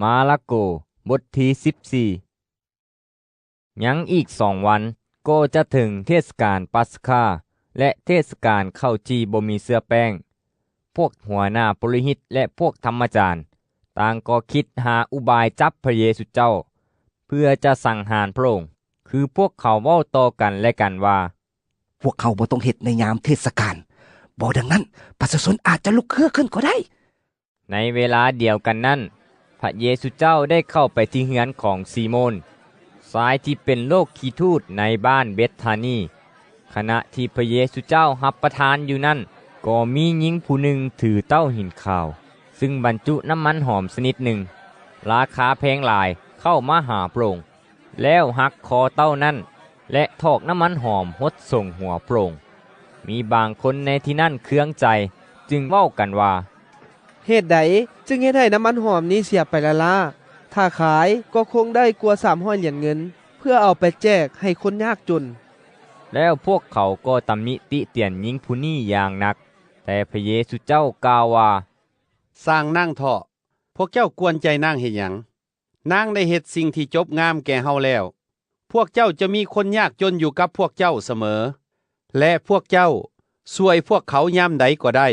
มาระโกบทที่14ยังอีก2 วันก็จะถึงเทศกาลปัสกาและเทศกาลข้าวจีบ่มีเสื้อแป้งพวกหัวหน้าปุโรหิตและพวกธรรมจารย์ต่างก็คิดหาอุบายจับพระเยซูเจ้าเพื่อจะสังหารพระองค์คือพวกเขาเว้าต่อกันและกันว่าพวกเขาบ่ต้องเฮ็ดในยามเทศกาลบ่ดังนั้นประชาชนอาจจะลุกฮือขึ้นก็ได้ในเวลาเดียวกันนั้นพระเยซูเจ้าได้เข้าไปที่เฮือนของซีโมนชายที่เป็นโรคขี้ทูตในบ้านเบธธานีขณะที่พระเยซูเจ้ารับประทานอยู่นั้นก็มีหญิงผู้หนึ่งถือเต้าหินขาวซึ่งบรรจุน้ำมันหอมชนิดหนึ่งราคาแพงหลายเข้ามาหาพระองค์แล้วหักคอเต้านั้นและถอกน้ำมันหอมหดส่งหัวพระองค์มีบางคนในที่นั่นเคืองใจจึงเว้ากันว่าเหตุใดจึงเฮ็ดให้น้ำมันหอมนี้เสียไปละล่ะถ้าขายก็คงได้กว่า300 เหรียญเงินเพื่อเอาไปแจกให้คนยากจนแล้วพวกเขาก็ตำหนิติเตียนหญิงผู้นี้อย่างหนักแต่พระเยซูเจ้ากล่าวว่าสร้างนางเถาะพวกเจ้ากวนใจนางเฮ็ดหยังนางได้เฮ็ดสิ่งที่จบงามแก่เฮาแล้วพวกเจ้าจะมีคนยากจนอยู่กับพวกเจ้าเสมอและพวกเจ้าช่วยพวกเขายามใดก็ได้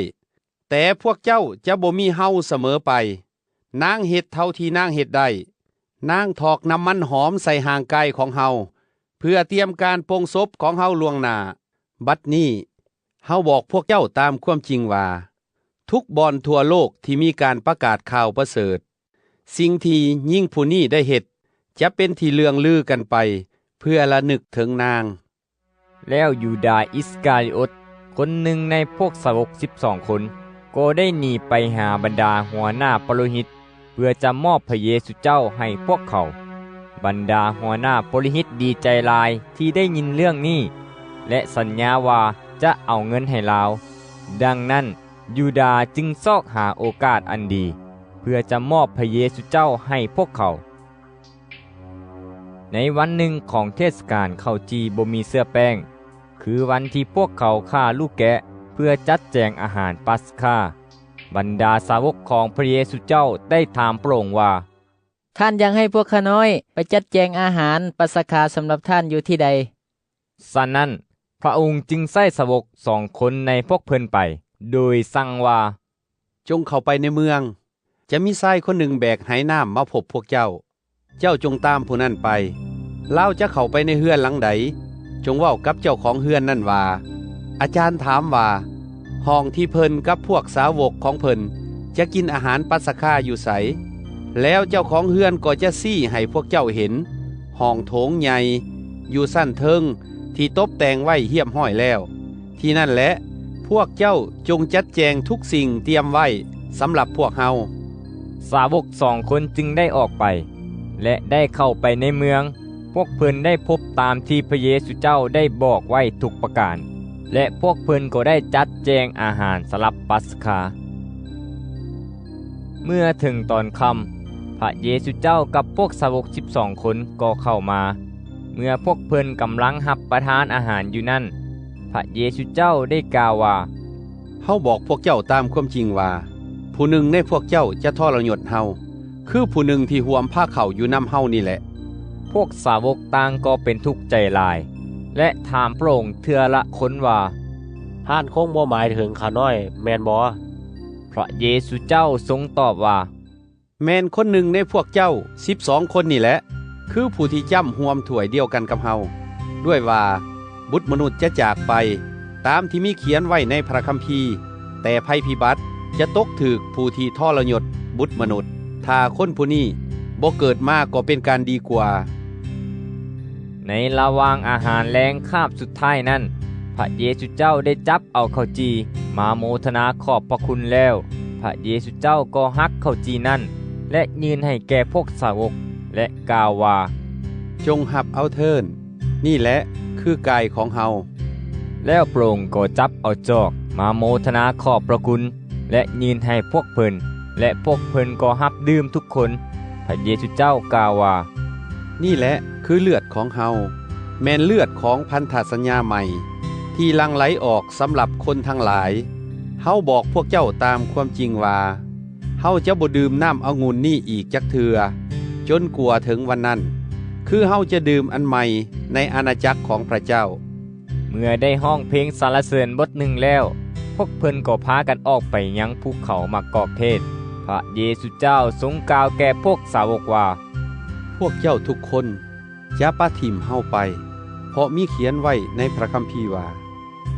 แต่พวกเจ้าจะบ่มีเฮาเสมอไปนางเฮ็ดเท่าที่นางเฮ็ดได้นางถอกน้ำมันหอมใส่ห่างกายของเฮาเพื่อเตรียมการโปงศพของเฮาล่วงหน้าบัดนี้เฮาบอกพวกเจ้าตามความจริงว่าทุกบ่อนทั่วโลกที่มีการประกาศข่าวประเสริฐสิ่งที่ยิ่งผู้นี้ได้เฮ็ดจะเป็นที่เลืองลือกันไปเพื่อระลึกถึงนางแล้วยูดาห์อิสกาลิโอตคนหนึ่งในพวกสาวก12 คนก็ได้หนีไปหาบรรดาหัวหน้าปุโรหิตเพื่อจะมอบพระเยซูเจ้าให้พวกเขาบรรดาหัวหน้าปุโรหิตดีใจหลายที่ได้ยินเรื่องนี้และสัญญาว่าจะเอาเงินให้ลาวดังนั้นยูดาห์จึงซอกหาโอกาสอันดีเพื่อจะมอบพระเยซูเจ้าให้พวกเขาในวันหนึ่งของเทศกาลข้าวจีบ่มีเสื้อแป้งคือวันที่พวกเขาฆ่าลูกแกะเพื่อจัดแจงอาหารปัสกาบรรดาสาวกของพระเยซูเจ้าได้ถามพระองค์ว่าท่านยังให้พวกข้าน้อยไปจัดแจงอาหารปัสกาสำหรับท่านอยู่ที่ใดฉะนั้นพระองค์จึงใส่สาวก2 คนในพวกเพิ่นไปโดยสั่งว่าจงเข้าไปในเมืองจะมีชายคนหนึ่งแบกไหน้ำมาพบพวกเจ้าจงตามผู้นั้นไปเล่าจะเข้าไปในเฮือนหลังใดจงเว้ากับเจ้าของเฮือนนั่นว่าอาจารย์ถามว่าห้องที่เพิ่นกับพวกสาวกของเพิ่นจะกินอาหารปัสกาอยู่ไสแล้วเจ้าของเฮือนก็จะซี้ให้พวกเจ้าเห็นห้องโถงใหญ่อยู่สั้นเทิงที่ตบแต่งไว้เหี้ยมห้อยแล้วที่นั่นแหละพวกเจ้าจงจัดแจงทุกสิ่งเตรียมไว้สำหรับพวกเฮาสาวก2 คนจึงได้ออกไปและได้เข้าไปในเมืองพวกเพิ่นได้พบตามที่พระเยซูเจ้าได้บอกไว้ทุกประการและพวกเพิ่นก็ได้จัดแจงอาหารสำหรับปัสกาเมื่อถึงตอนค่ำพระเยซูเจ้ากับพวกสาวก12 คนก็เข้ามาเมื่อพวกเพิ่นกำลังรับประทานอาหารอยู่นั่นพระเยซูเจ้าได้กล่าวว่าเฮาบอกพวกเจ้าตามความจริงว่าผู้หนึ่งในพวกเจ้าจะทรยศเฮาคือผู้หนึ่งที่ห่วมผ้าเข่าอยู่นำเฮานี่แหละพวกสาวกต่างก็เป็นทุกข์ใจหลายและถามพระองค์เทื่อละคนว่าท่านคงบ่หมายถึงข้าน้อยแม่นบ่พระเยซูเจ้าทรงตอบว่าแม่นคนหนึ่งในพวกเจ้า12 คนนี่แหละคือผู้ที่จ้ำห่วมถ้วยเดียวกันกับเฮาด้วยว่าบุตรมนุษย์จะจากไปตามที่มีเขียนไว้ในพระคัมภีร์แต่ภัยพิบัติจะตกถึกผู้ที่ทรยศบุตรมนุษย์ถ้าคนผู้นี้บ่เกิดมาก็เป็นการดีกว่าในระหว่างอาหารแลงคาบสุดท้ายนั้นพระเยซูเจ้าได้จับเอาข้าวจีมาโมทนาขอบพระคุณแล้วพระเยซูเจ้าก็ฮักข้าวจีนั้นและยืนให้แก่พวกสาวกและกล่าวว่าจงหับเอาเถิดนี่แหละคือกายของเฮาแล้วพระองค์ก็จับเอาจอกมาโมทนาขอบพระคุณและยืนให้พวกเพิ่นและพวกเพิ่นก็รับดื่มทุกคนพระเยซูเจ้ากล่าวว่านี่แหละคือเลือดของเฮาแม่นเลือดของพันธสัญญาใหม่ที่หลั่งไหลออกสำหรับคนทั้งหลายเฮาบอกพวกเจ้าตามความจริงว่าเฮ เฮาจะบ่ดื่มน้ำองุ่นนี่อีกจักเทื่อจนกว่าถึงวันนั้นคือเฮาจะดื่มอันใหม่ในอาณาจักรของพระเจ้าเมื่อได้ห้องเพลงสรรเสริญบทหนึ่งแล้วพวกเพิ่นก็พากันออกไปยังภูเขามากอกเทศพระเยซูเจ้าทรงกล่าวแก่พวกสาวกว่าพวกเจ้าทุกคนอย่าปะถิ่มเฮาไปเพราะมีเขียนไว้ในพระคัมภีร์ว่า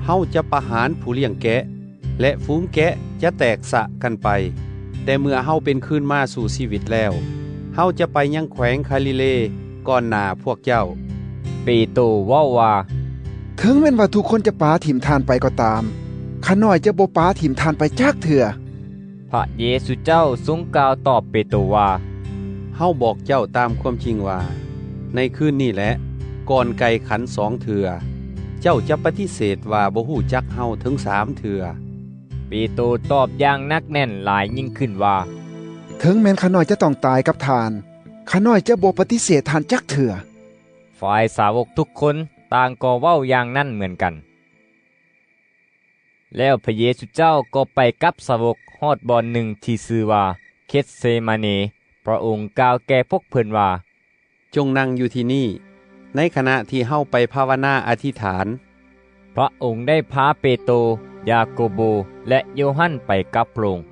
เฮาจะประหารผู้เลี้ยงแกะและฝูงแกะจะแตกสะกันไปแต่เมื่อเฮาเป็นคืนมาสู่ชีวิตแล้วเฮาจะไปยังแขวงคาลิเลก่อนหน้าพวกเจ้าเปโตรเว้าว่าถึงแม้นว่าทุกคนจะปาถิ่มทานไปก็ตามข้าน้อยจะบ่ปาถิ่มทานไปจักเถื่อพระเยซูเจ้าทรงกล่าวตอบเปโตรว่าเฮาบอกเจ้าตามความจริงว่าในคืนนี้แหละก่อนไก่ขัน2 เถื่อเจ้าจะปฏิเสธว่าบ่ฮู้จักเฮาถึง3 เถื่อเปโตรตอบอย่างนักแน่นหลายยิ่งขึ้นว่าถึงแม้นข้าน้อยจะต้องตายกับทานข้าน้อยจะบ่ปฏิเสธทานจักเถื่อฝ่ายสาวกทุกคนต่างก็เว้าอย่างนั้นเหมือนกันแล้วพระเยซูเจ้าก็ไปกับสาวกฮอดบ่อนหนึ่งที่ชื่อว่าเคธเซมาเนพระองค์กล่าวแก่พวกเพิ่นว่าจงนั่งอยู่ที่นี่ในขณะที่เฮาไปภาวนาอธิษฐานพระองค์ได้พาเปโตรยาโกโบและโยฮันไปกับพระองค์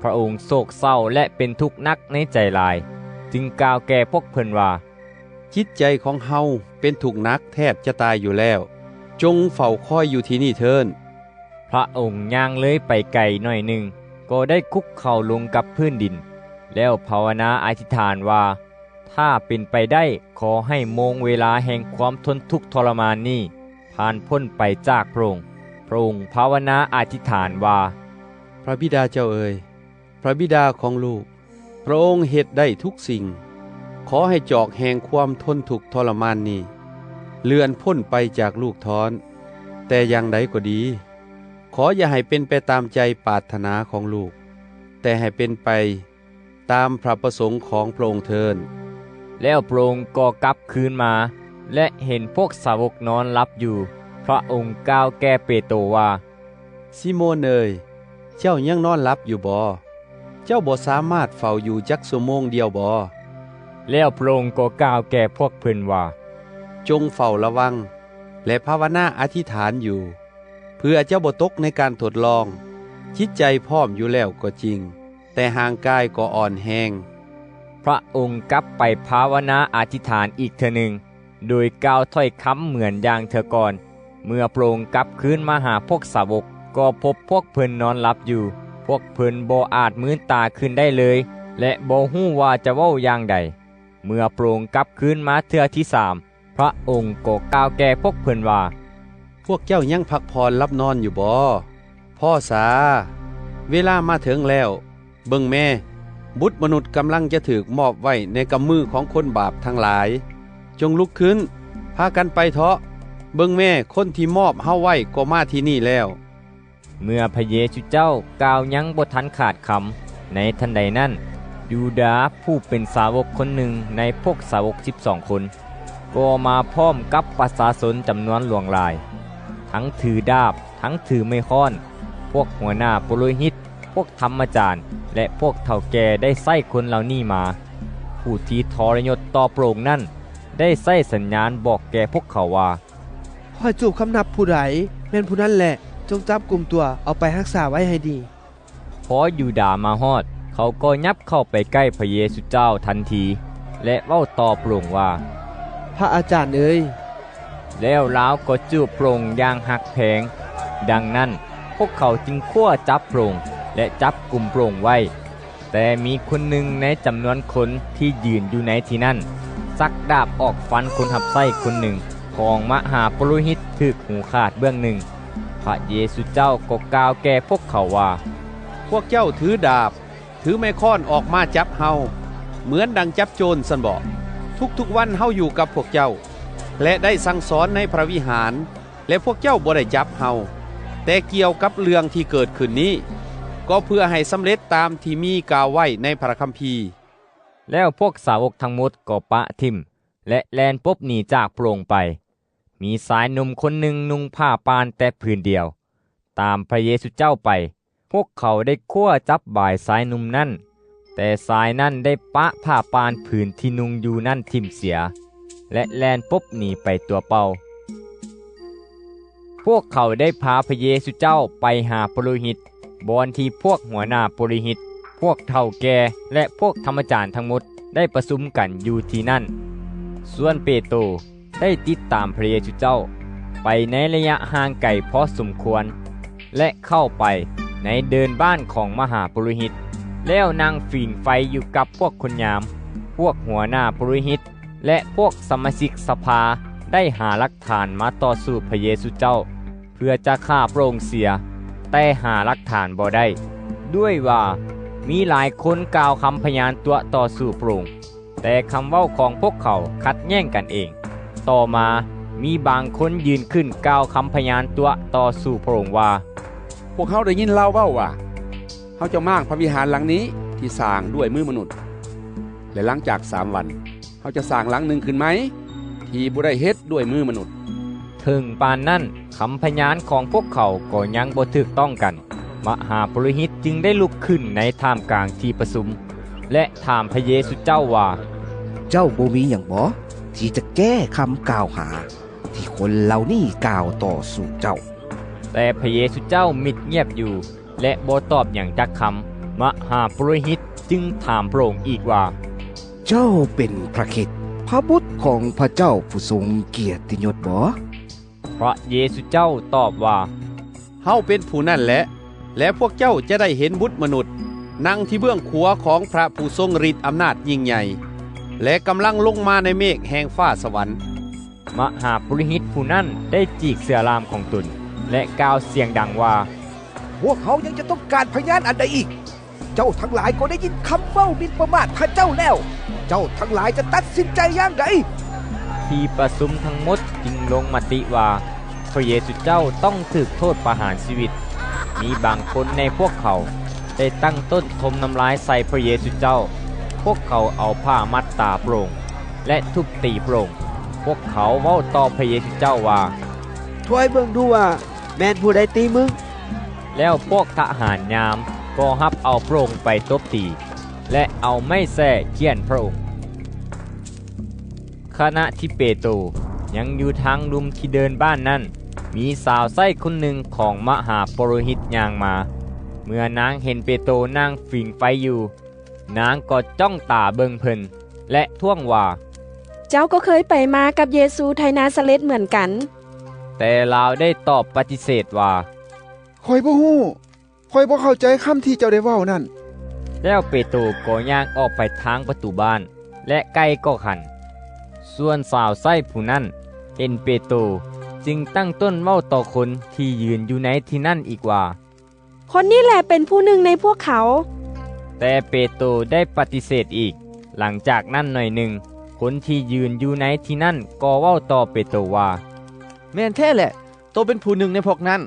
พระองค์โศกเศร้าและเป็นทุกข์นักในใจหลายจึงกล่าวแก่พวกเพิ่นว่าจิตใจของเฮาเป็นทุกข์นักแทบจะตายอยู่แล้วจงเฝ้าคอยอยู่ที่นี่เถิดพระองค์ย่างเลยไปไกลหน่อยหนึ่งก็ได้คุกเข่าลงกับพื้นดินแล้วภาวนาอธิษฐานว่าถ้าเป็นไปได้ขอให้โมงเวลาแห่งความทนทุกข์ทรมานนี้ผ่านพ้นไปจากพระองค์พระองค์ภาวนาอธิษฐานว่าพระบิดาเจ้าเอ๋ยพระบิดาของลูกพระองค์เฮ็ดได้ทุกสิ่งขอให้จอกแห่งความทนทุกข์ทรมานนี้เลื่อนพ้นไปจากลูกทอนแต่อย่างใดก็ดีขออย่าให้เป็นไปตามใจปรารถนาของลูกแต่ให้เป็นไปตามพระประสงค์ของพระองค์เถิดแล้วพระองค์ก็กลับคืนมาและเห็นพวกสาวกนอนหลับอยู่พระองค์กล่าวแก่เปโตรว่าซิโมนเอ๋ยเจ้ายังนอนหลับอยู่บ่เจ้าบ่สามารถเฝ้าอยู่จักชั่วโมงเดียวบ่แล้วพระองค์ก็กล่าวแก่พวกเพิ่นว่าจงเฝ้าระวังและภาวนาอธิษฐานอยู่เพื่อเจ้าบ่ตกในการทดลองจิตใจพร้อมอยู่แล้วก็จริงแต่ห่างกายก็อ่อนแห้งพระองค์กลับไปภาวนาอธิษฐานอีกเทื่อหนึ่งโดยกล่าวถ้อยคำเหมือนอย่างเธอก่อนเมื่อพระองค์กลับคืนมาหาพวกสาวกก็พบพวกเพิ่นนอนหลับอยู่พวกเพิ่นบ่อาจมื้นตาขึ้นได้เลยและบ่ฮู้ว่าจะเว้าอย่างใดเมื่อพระองค์กลับคืนมาเทื่อที่3พระองค์ก็กล่าวแก่พวกเพิ่นว่าพวกเจ้ายังพักผ่อนหลับนอนอยู่บ่พ่อสาเวลามาถึงแล้วเบิ่งแม่บุตรมนุษย์กำลังจะถูกมอบไว้ในกำมือของคนบาปทั้งหลายจงลุกขึ้นพากันไปเถาะเบิ่งแม่คนที่มอบเฮาไว้ก็มาที่นี่แล้วเมื่อพระเยซูเจ้ากล่าวยังบ่ทันขาดคำในทันใดนั้นยูดาห์ผู้เป็นสาวกคนหนึ่งในพวกสาวก12 คนก็มาพร้อมกับประชาชนจำนวนหลวงหลายทั้งถือดาบทั้งถือไม้ค้อนพวกหัวหน้าปุโรหิตพวกธรรมจารย์และพวกเฒ่าแก่ได้ใส่คนเหล่านี้มาผู้ที่ทรยศต่อพระองค์นั้นได้ใส่สัญญาณบอกแก่พวกเขาว่าขอจูบคำนับผู้ใดแม่นผู้นั้นแหละจงจับกลุ่มตัวเอาไปรักษาไว้ให้ดีพอยูดาห์มาฮอดเขาก็ยับเข้าไปใกล้พระเยซูเจ้าทันทีและเว้าตอบพระองค์ว่าพระอาจารย์เอ๋ยแล้วลาวก็จูบพระองค์อย่างหักแพงดังนั้นพวกเขาจึงคั่วจับพระองค์และจับกลุ่มพระองค์ไว้แต่มีคนหนึ่งในจำนวนคนที่ยืนอยู่ในที่นั้นซักดาบออกฟันคนหับไส้คนหนึ่งของมหาปุโรหิตถึกหูขาดเบื้องหนึ่งพระเยซูเจ้าก็กล่าวแก่พวกเขาว่าพวกเจ้าถือดาบถือไม้ค้อนออกมาจับเฮาเหมือนดังจับโจรซั่นบ่ทุกวันเฮาอยู่กับพวกเจ้าและได้สั่งสอนในพระวิหารและพวกเจ้าบ่ได้จับเฮาแต่เกี่ยวกับเรื่องที่เกิดขึ้นนี้ก็เพื่อให้สำเร็จตามที่มีกล่าวไว้ในพระคัมภีร์แล้วพวกสาวกทั้งหมดก็ปะทิ่มและแล่นปบหนีจากพระองค์ไปมีชายหนุ่มคนหนึ่งนุ่งผ้าปานแต่ผืนเดียวตามพระเยซูเจ้าไปพวกเขาได้คั่วจับบ่ายชายหนุ่มนั้น แต่สายนั้นได้ปะผ้าปานผืนที่นุงอยู่นั่นทิ่มเสีย และแลนปบหนีไปตัวเป่าพวกเขาได้พาพระเยซูเจ้าไปหาปุโรหิตบอนที่พวกหัวหน้าปุโรหิตพวกเฒ่าแก่และพวกธรรมจารย์ทั้งหมดได้ประชุมกันอยู่ที่นั่นส่วนเปโตรได้ติดตามพระเยซูเจ้าไปในระยะห่างไกลพอสมควรและเข้าไปในเดินบ้านของมหาปุโรหิตแล้วนั่งฝิ่งไฟอยู่กับพวกคนยามพวกหัวหน้าปุโรหิตและพวกสมาชิกสภาได้หาหลักฐานมาต่อสู้พระเยซูเจ้าเพื่อจะฆ่าพระองค์เสียแต่หาหลักฐานบ่ได้ด้วยว่ามีหลายคนกล่าวคำพยานตัวต่อสู้พระองค์แต่คำเว้าของพวกเขาขัดแย้งกันเองต่อมามีบางคนยืนขึ้นกล่าวคำพยานตัวต่อสู้พระองค์ว่าพวกเขาได้ยินเล่าเว้าว่าเขาจะมั่างพระวิหารหลังนี้ที่สร้างด้วยมือมนุษย์และหลังจาก3 วันเขาจะสร้างหลังหนึ่งขึ้นไหมที่บ่ได้เฮ็ดด้วยมือมนุษย์ถึงปานนั้นคำพยานของพวกเขาก็ยังบ่ถูกต้องกันมหาปุโรหิตจึงได้ลุกขึ้นในท่ามกลางที่ประชุมและถามพระเยซูเจ้าว่าเจ้าบ่มีหยังบ่ที่จะแก้คำกล่าวหาที่คนเหล่านี้กล่าวต่อสู่เจ้าแต่พระเยซูเจ้ามิดเงียบอยู่และบ่ตอบอย่างจักคำมหาปุโรหิตจึงถามพระองค์อีกว่าเจ้าเป็นพระคริสต์พระบุตรของพระเจ้าผู้ทรงเกียรติยศบ่พระเยซูเจ้าตอบว่าเฮาเป็นผู้นั่นแหละและพวกเจ้าจะได้เห็นบุตรมนุษย์นั่งที่เบื้องขวาของพระผู้ทรงฤทธิ์อำนาจยิ่งใหญ่และกำลังลงมาในเมฆแห่งฟ้าสวรรค์มหาปุโรหิตผู้นั้นได้จีกเสื้อรามของตนและกล่าวเสียงดังว่าพวกเขายังจะต้องการพยานอันใดอีกเจ้าทั้งหลายก็ได้ยินคำเว้าหมิ่นประมาทข้าเจ้าแล้วเจ้าทั้งหลายจะตัดสินใจอย่างไรที่ประชุมทั้งหมดจึงลงมติว่าพระเยซูเจ้าต้องถูกโทษประหารชีวิตมีบางคนในพวกเขาได้ตั้งต้นทมน้ำลายใส่พระเยซูเจ้าพวกเขาเอาผ้ามัดตาพระองค์และทุบตีพระองค์พวกเขาเว้าต่อพระเยซูเจ้าว่าช่วยเบิ่งดูว่าแม่นผู้ใดตีมึงแล้วพวกทหารยามก็รับเอาพระองค์ไปตบตีและเอาไม้แส้เฆี่ยนพระองค์ขณะที่เปโตรยังอยู่ทางลุมที่เดินบ้านนั้นมีสาวไส้คนหนึ่งของมหาปุโรหิตย่างมาเมื่อนางเห็นเปโตรนั่งฝิ่งไฟอยู่นางก็จ้องตาเบิ่งเพิ่นและท่วงว่าเจ้าก็เคยไปมากับเยซูไทนาซาเรตเหมือนกันแต่ลาวได้ตอบปฏิเสธว่าข้อยบ่ฮู้ข้อยบ่เข้าใจคำที่เจ้าได้เว้านั่นแล้วเปโตรก็ย่างออกไปทางประตูบ้านและไก่ก็ขันส่วนสาวไส้ผู้นั้นเห็นเปโตรจึงตั้งต้นเว้าต่อคนที่ยืนอยู่ในที่นั่นอีกว่าคนนี้แหละเป็นผู้หนึ่งในพวกเขาแต่เปโตรได้ปฏิเสธอีกหลังจากนั้นหน่อยหนึ่งคนที่ยืนอยู่ในที่นั่นก็เว้าต่อเปโตรว่าแม่นแท้แหละโตเป็นผู้หนึ่งในพวกนั้น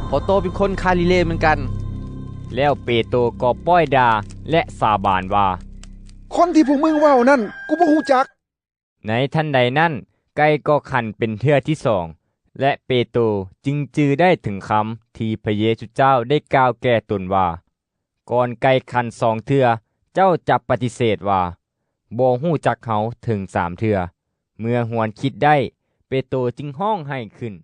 เพราะโตเป็นคนคาลิเลเหมือนกันแล้วเปโตรก็ป้อยด่าและสาบานว่าคนที่พวกมึงเว้านั่นกูบ่ฮู้จักในทันใดนั้นไก่ก็ขันเป็นเทื่อที่สองและเปโตรจึงจือได้ถึงคำที่พระเยซูเจ้าได้กล่าวแก่ตนว่าก่อนไก่ขัน2 เทื่อเจ้าจะปฏิเสธว่าบ่ฮู้จักเขาถึง3 เทื่อเมื่อหวนคิดได้เปโตรจึงห้องให้ขึ้น